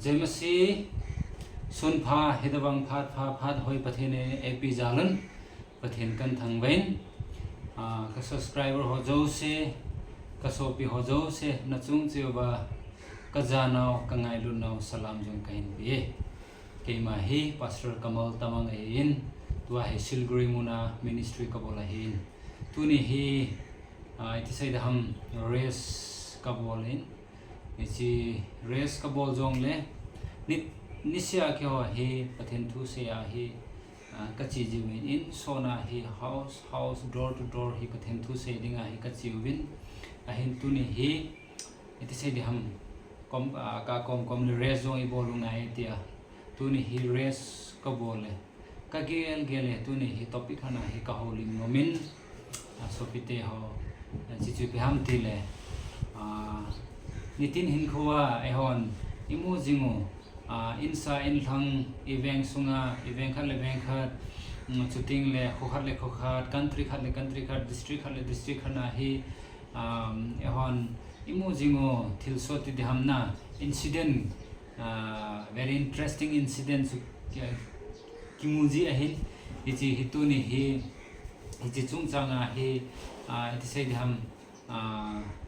जेमसी सुनफा हिदबंग फात होई पथेने एपी जालन पथेन कन थंगबेन का सब्सक्राइबर हो जो से कसोपी हो जो से नचुंग चेबा कजानाव कंगाइलुनाव सलाम जों कहिन बिए केमा ही पास्टर कमल तमंग इन तुआ है सिलगुड़ी मुना मिनिस्ट्री कबोला हिन तुनी ही इति सैद हम रेस कबोल इन इची रेस कबोल जोंग ले निस्या के हो ही पथेन थु से आ ही कच्ची जीविन इन सोना ही हाउस डोर टू डोर ही पथेन थु से दिंगा ही कच्ची विन अहिन तुनी ही इति सैद हम कम रेस जोंग इबोलुंगा इतिया तुनी ही रेस कबोले का गेले तुनी ही टॉपिक हना ही कहोली मोमिन सोपिते हो चिचु हम तिले नितिन हिनखुआ एहन इमु जिंगु इंसा इनथंग इवेंग सुंगा इवेंग खाले वेंग खात चुटिंग ले खोखात कंट्री खाले डिस्ट्रिक्ट खाले डिस्ट्रिक्ट हना ही एहन इमु जिंगु थिलसोति दिहमना incident very interesting incident kimuji ahin ichi hituni hi ichi chungchanga hi iti sei ham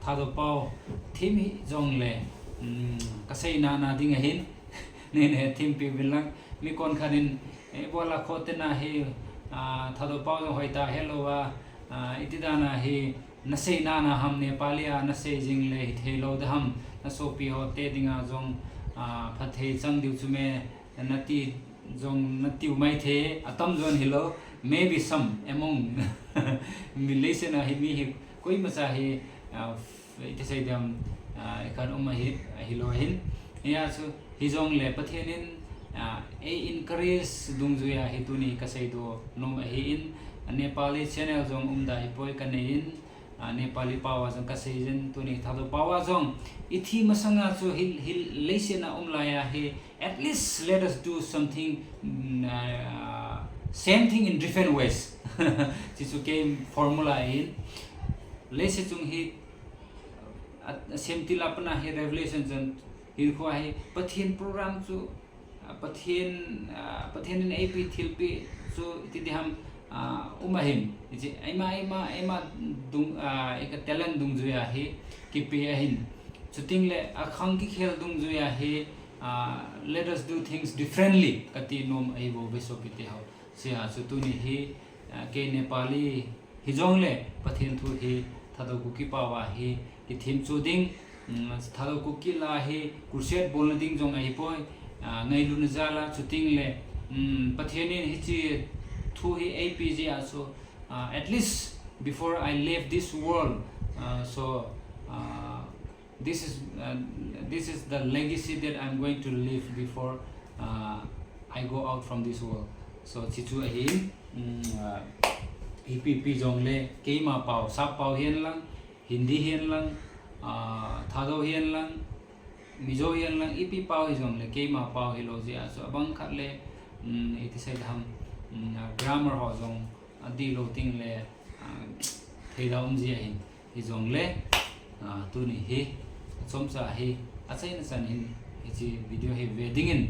thado pau thimi jongle kasai na ding ahin ne thim pi bilang mi kon khanin bola khote na hi thado pau hoita hello wa iti dana hi nasei na ham nepalia nasei jingle hello da ham nasopi ho te dinga jong फथे चंग दिवचु में नती जोंग नती उमाई थे अतम जोन हिलो मे भी सम एमोंग मिले से ना ही मी ही कोई मचा ही इते से दम एकान उमा ही हिलो हिन या सु ही जोंग ले पथेनिन ए इनकरेज दुंगजुया ही तुनी कसै दो नो ही इन नेपाली चैनल जोंग उमदा ही पोय कनेइन नेपाली पावा जों कसैजन तुनी थादो पावा जों इथि मसंगा चो हिल लेसेना उमलाया हे at least let us do something same thing in different ways चिसु के फॉर्मूला इन लेसे chung hi same tila pana hi revelation जन हिल खो है पथिन प्रोग्राम चो पथिन AP थिलपि चो इति हम उमहिम इजे एमा दुंग एक टैलेंट दुंग जुया हे किपे अहिन चुटिंग ले अखंग की खेल दुंग जुया हे let us do things differently कति नोम आइबो बेसो पिते हो से चुतुनी ही के नेपाली हिजोंग ले पथिन थु ही थादो कुकी पावा ही कि थीम चुदिंग थादो कुकी ला ही कुर्सेट बोलदिंग जोंग आइपोय ngailu जाला चुटिंग ले पथिन हिची through he APG also at least before I leave this world this is the legacy that I'm going to leave before I go out from this world so chichu ahi EPP jongle keima pau sap pau hian lang hindi hian lang thado hian lang mizo hian lang EP pau hi jongle keima pau hi loji also abang khatle iti sai dham grammar ho jong adi lo ting le theidaum ji hin hi jong le tu ni hi chomsa hi achai na chan hin hi video hi wedding in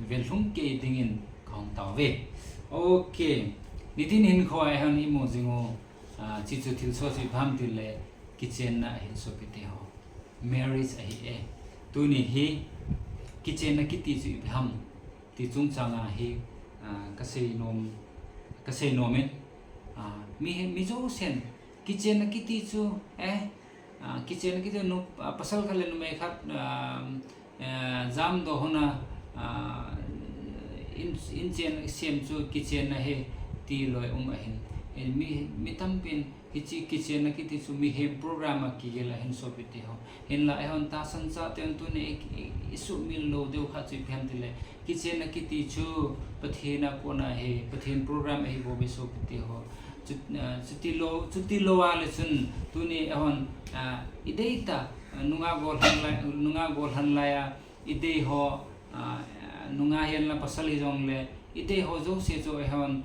velhung ke ding in khong tawe okay nitin hin khoi han imo jingo chichu thil so chi pham til le kitchen na hin so pite ho marriage ahi e tu ni hi kitchen na kiti chi pham ti chung changa hi kasay nomen mi jo sen kitchen na kiti chu kitchen na kiti no pasal khale no me khat jam do hona in chen sem chu kitchen na he ti loi ahin mi tampin hichi kitchen na kiti chu mi he program ki gela hin so piti ho hin la ehon ta sansa ten tu ne isu mil lo deu kha chi pham tile kitchen na kiti chu pathina kona he pathin program he bo be so piti ho chuti lo wale chun tu ne ehon ideita nunga gol han la ya ide ho nunga hian la pasal hi jong le ide ho jo se jo ehon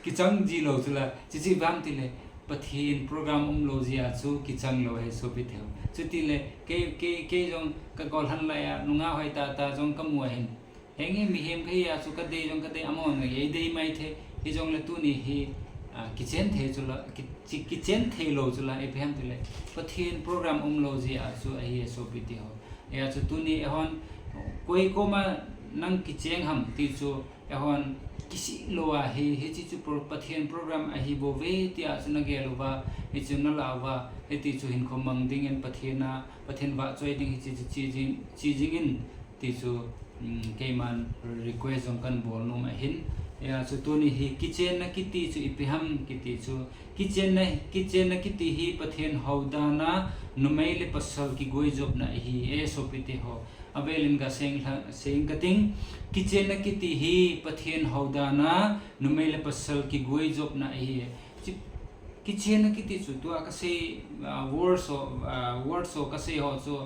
kichang ji lo chula chichi bam tile pathin program lo zia chu ki chang lo he so pi theo chuti le ke jong ka gol han la ya nunga hoi ta jong ka mu hin henge mi hem khe ya chu ka de jong ka de amon ye de mai the hi jong le tu ni hi kitchen the chula kitchen the lo chula e phem tile pathin program lo zia chu a hi so pi theo ya chu tu ni hon koi ko ma nang kitchen ham ti chu hon kisi loa he chi chu pathian program a hi bo ve tia chuna ge lowa he chuna lawa he ti chu hin khomang ding en pathian wa choi ding chi jing in ti chu keiman request on kan bol no ma hin ya chu tu ni hi kitchen na kiti chu ipiham kiti chu kitchen na kiti hi pathian haudana numai le pasal ki goi job na hi e so piti ho avelin ga seng kating kitchen na kiti hi pathian haudana numai le pasal ki goi job na hi kitchen na kiti chu tu ka se word so ka se ho chu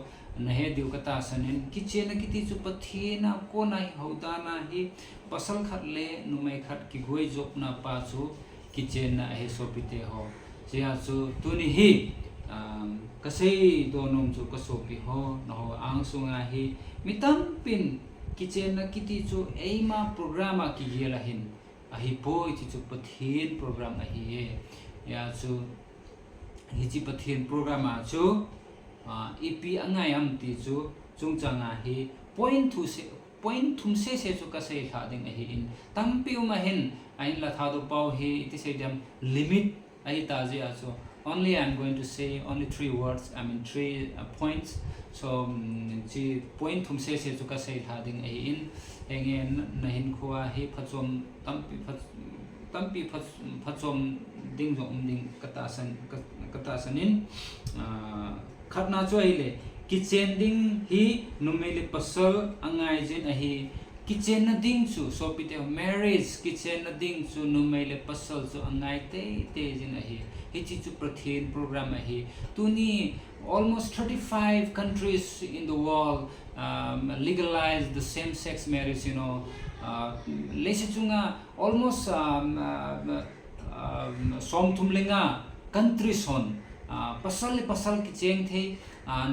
na he diu ka ta sanin kitchen na kiti chu pathian na ko na haudana hi pasal khat le numai khat ki goi job na pa chu kitchen na he so pite ho sia chu tu ni hi kasai do nom chu ka so pi ho no ang sunga hi mitam pin kitchen na kiti chu eima programa ki gela hin a hi poi chi chu pathian program a hi ya chu hi chi pathian programa chu ep angai am ti chu chungchanga hi point thum se chu kasai tha ding a hi in tampiu ma hin ain la tha do pau hi iti se dam limit ai ta je a chu only I'm going to say only 3 words, I mean 3 points. So chi point thum se chu ka sei tha ding ai in engen na hin khuwa hi phachom tampi phachom ding jong ding kata sanin khatna choi le kitchen ding hi numele pasal angai jen a hi kitchen na ding chu so pite marriage kitchen na ding chu numele pasal chu angai te jin a hi chi chu pathian program a hi tuni almost 35 countries in the world legalized the same sex marriage, you know. Lese chunga almost som thumlenga country son pasal ki cheng the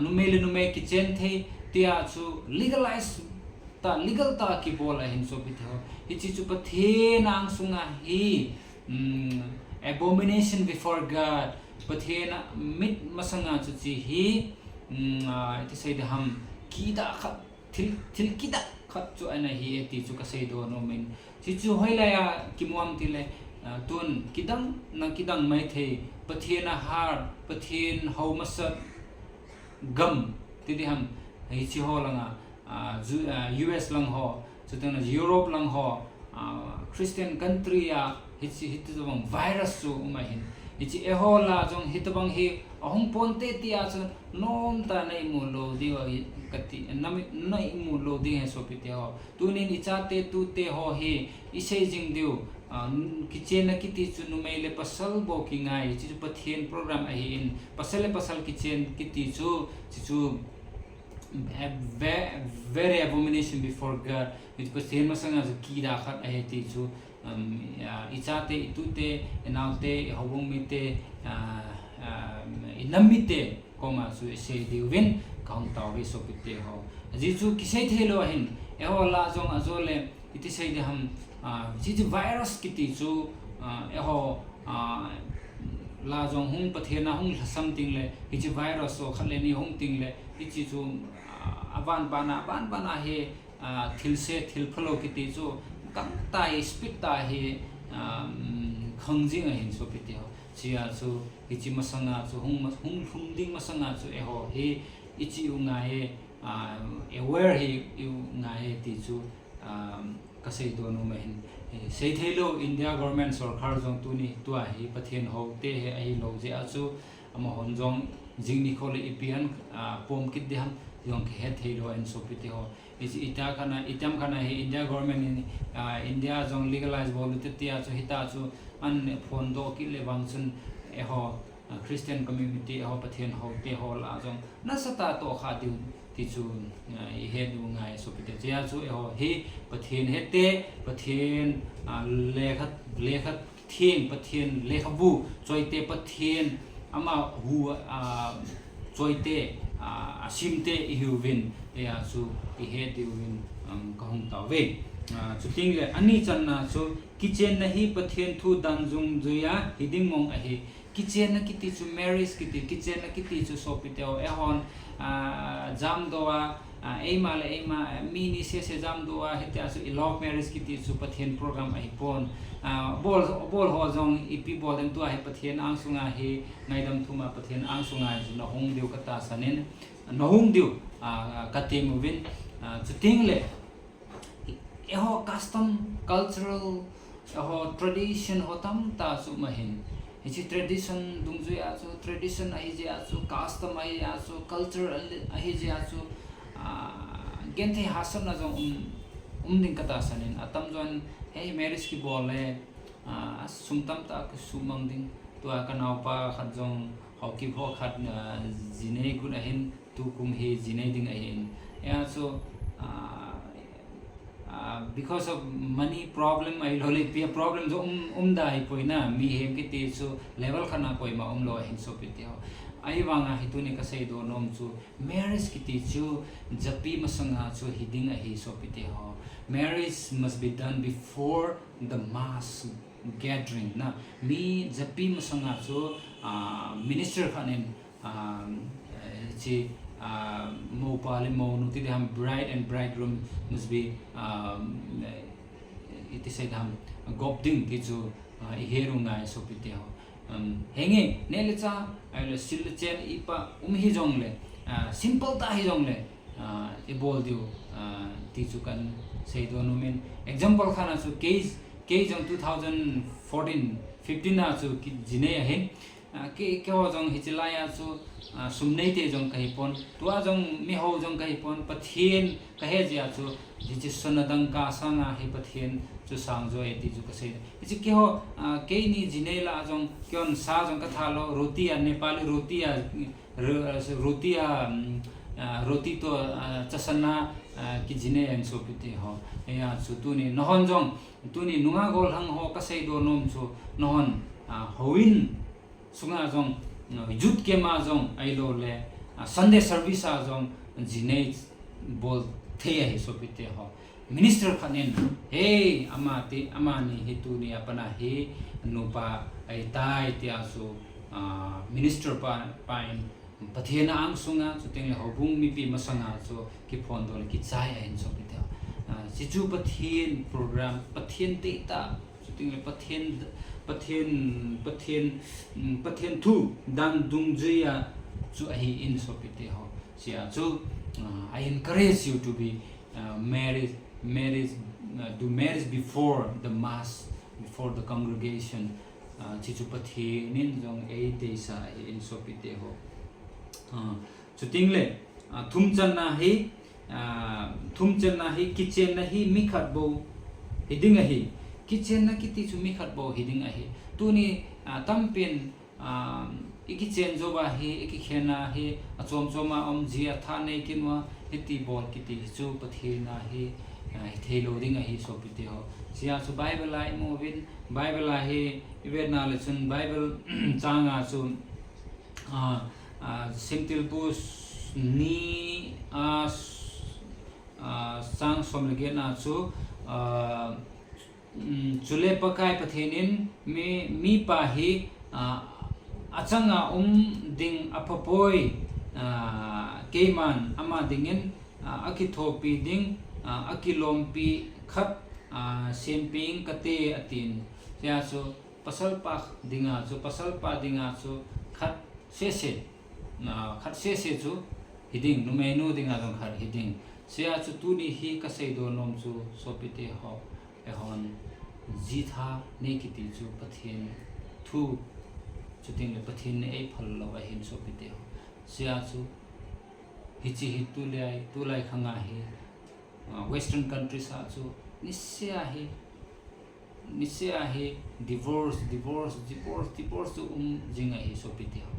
nume ki cheng the tia chu legalize ta legal ta ki bola hin so bitho hi chi chu pathe nang sunga hi abomination before God pathe na mit masanga chu chi hi it say the ham kida khat thil kida khat chu ana hi ti chu ka sei do no min chi chu hoila ya kimwam ti le tun kidang mai the pathe na har pathin how masat gam ti di ham hi chi ho langa US lang ho chutang Europe lang ho Christian country ya hit bang virus su umahin ichi ehola jong hitbang hi ahong ponte tia chu nom ta nei mu lo di kati nai mu lo di he so pite ho tunin ichate tu te ho hi isei jing diu kitchen na kiti chu nu mele pasal bo ki ngai chi pathian program a hi in pasal kitchen kiti chu very abomination before God it pathian masanga ki da khat a he ti chu ichate itute enaute hobong mite inamite koma su se diwin count tawi so pite ho ji chu kisai thelo hin ehola jong azole iti sei de ham ji virus kiti chu eho la jong hung pathena hung something le ji virus so khale ni hung ting le ichi chu aban bana he thil phalo kiti chu kam tai speed ta he khangjing a hin so pite ho chia chu ichi masanga chu hung ding masanga chu eho he ichi unga he aware he unga he ti chu kasai do no ma hin sei thelo India government sarkar jong tu ni tu a hi pathian ho te he ai lo je a chu ama hon jong jingni khole ipian pom kit de ham yong ke he thelo en so pite ho ichi itam kana he India government in India jong legalize bol te tia chu hita chu an phone do ki le bang chun e ho Christian community ho pathian ho te ho la jong na sata to kha ti ti chu I he du ngai so pite chia chu e ho he pathian he te pathian lekhat thiên pathian lekhabu choite pathian ama hu choite simte ihuvin ya su ihe diwin kahung tawe chuting le ani channa chu kitchen na hi pathian thu danjung juya hiding mong ahi kitchen na kiti chu marriage kitchen na kiti chu sopiteo ehon jam doa ema le ema mini se jam doa hetia chu love marriage kiti chu pathian program ahi pon bol ho jong ipi bol dem tu ahi pathian angsunga hi ngaidam thuma pathian angsunga ji na hong diu kata sanin na hong diu katemuvin chuting le eho custom cultural eho tradition hotam ta su mahin hichi tradition dungju ya chu tradition ahi je ya chu custom ahi ya chu culture ahi je ya chu gente hasan na jong ding kata sanin atam jon hey marriage ki bole sumtam ta ku sumang ding to ka naupa khat jong hoki ho khat jine gun ahin tu kum he jine ding ahin ya so because of money problem I loli pia problem jo da hi poina mi hem ki ti so level khana koi ma lo hin so pitio ai wanga hituni ka sei do nom chu marriage ki ti chu japi masanga chu hiding a hi so pitio marriage must be done before the mass gathering na mi japi masanga chu minister khanin chi mo pale mo nuti de ham bride and bridegroom must be it is said ham gopding ti chu herungai so pitio henge nelecha ai sil chen ipa hi jong le simple ta hi jong le e bol diu ti chu kan sei do no men example khana chu case jong 2014 15 na chu jine ahin ke ho jong hichilaya chu sumnei te jong kai pon tua jong mi ho jong kai pon pathian ka he ja chu ji sonadang ka sanga he pathian chu sang jo eti chu ka sei ji ke ho ke ni jine la jong kyon sa jong ka thalo roti a nepali roti to chasana ki jine en so piti ho ya chu tu ni nohon jong tu ni nunga gol hang ho ka sei do nom chu nohon hoin sunga jong youth ke ma jong ai lo le sunday service a jong jine bol the he so piti ho minister khanen hey amani hetu ni apana he nupa ai tai tia so minister pain pathiana ang sunga chuting le hobung mi pi masanga so ki phone dol ki chai ain so pita sichu pathian program pathian te ta chuting le pathian thu dan dung jia chu ahi in so pite ho sia chu I encourage you to be married do marriage before the mass, before the congregation chichu pathianin jong e te sa in so pite ho chuting le thumchan na hi kitchen na hi mi khat bo hiding a hi kitchen na kiti chu mi khat bo hiding a hi tuni tampin kitchen jo ba hi khena hi achom choma ji atha nei kinwa hiti bol kiti chu pathina hi thelo ding a hi so pite ho sia chu bible lai movin bible la hi evena le chun bible changa chu simple bus ni sang somlege na chu chule pakai pathenin mi pa hi achanga ding apapoi keman ama dingin akithopi ding akilompi khat semping kate atin sia so pasal pa dinga chu khat se khat se chu hiding numenu dinga jong khat hiding sia chu tuni hi ka sei do nom chu sopite ho ehon jitha nekiti chu pathian thu chuting le pathian e phal lawa hin sopite ho sia chu hichi hi tu lai khanga hi western countries ha chu nisya hi divorce chu jinga hi sopite ho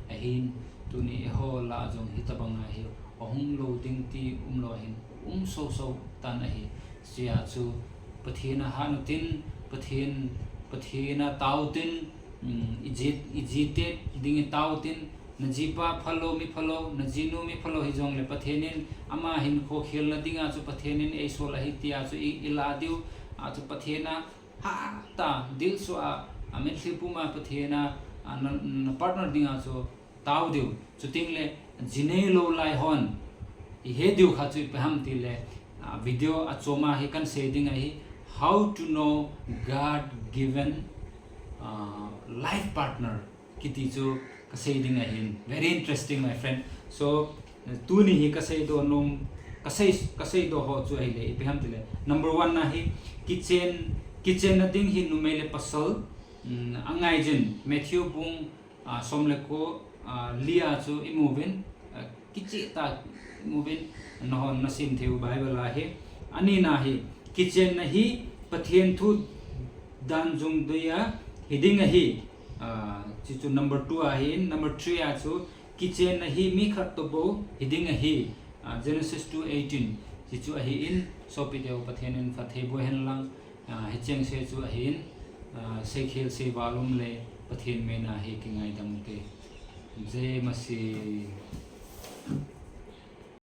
ahin tuni ho la jong hitabanga hi ahung lo ding ti lo hin so tan hi sia chu pathian hanutin pathian pathena tautin ijite ding tautin najipa phalo mi phalo najinu mi phalo hi jong le pathenin ama hin kho khel na dinga chu pathenin ei sol hi tia chu ila diu a chu pathena ha ta dil so a amen thipuma pathena partner dinga chu taw diu chu tingle jinei lo lai hon I he diu kha chu paham ti le video achoma hi kan se ding hi how to know God given life partner kiti chu ka se ding hin very interesting my friend so tu ni hi ka se do nom ka se do ho chu ai le paham ti le number 1 na hi kitchen na ding hi nu mele pasal angai jin Matthew bung somle ko lia chu imovin kichi ta movin nohon nasim theu bible la he ani na hi kitchen na hi pathian thu dan jung doya hiding hi chu number 2 a hi number 3 a chu kitchen na hi mi khat to bo hiding hi Genesis 2:18 chu a hi in sopi deu pathian in fathe bo hen lang hecheng se chu a hi in se khel se balum le pathian me na hi kingai dam te jai masi